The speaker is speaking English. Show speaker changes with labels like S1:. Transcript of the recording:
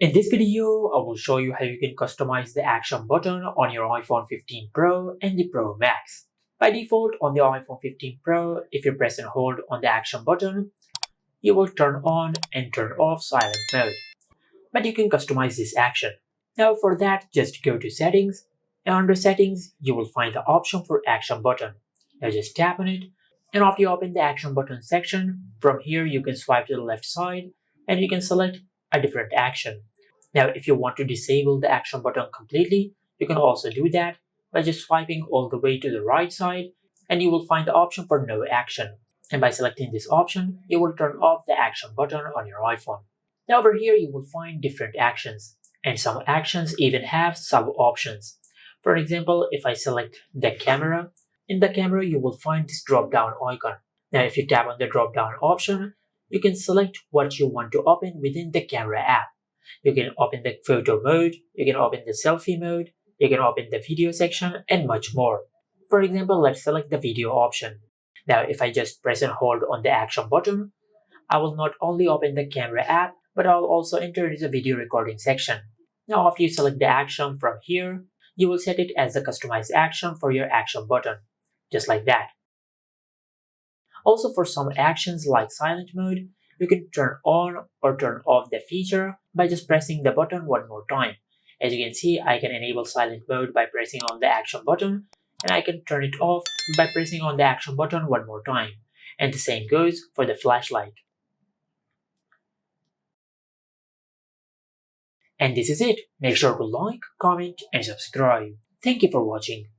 S1: In this video, I will show you how you can customize the action button on your iPhone 15 Pro and the Pro Max. By default, on the iPhone 15 Pro, if you press and hold on the action button, you will turn on and turn off silent mode. But you can customize this action. Now for that, just go to settings, and under settings, you will find the option for action button. Now just tap on it, and after you open the action button section, from here you can swipe to the left side, and you can select a different action. Now, if you want to disable the action button completely, you can also do that by just swiping all the way to the right side, and you will find the option for no action. And by selecting this option, you will turn off the action button on your iPhone. Now over here you will find different actions, and some actions even have sub options. For example, if I select the camera, in the camera you will find this drop down icon. Now if you tap on the drop down option, you can select what you want to open within the camera app. You can open the photo mode, you can open the selfie mode, you can open the video section, and much more. For example, let's select the video option. Now if I just press and hold on the action button, I will not only open the camera app, but I'll also enter the video recording section. Now after you select the action from here, you will set it as the customized action for your action button, just like that. Also for some actions like silent mode, you can turn on or turn off the feature by just pressing the button one more time. As you can see, I can enable silent mode by pressing on the action button, and I can turn it off by pressing on the action button one more time. And the same goes for the flashlight. And this is it. Make sure to like, comment, and subscribe. Thank you for watching.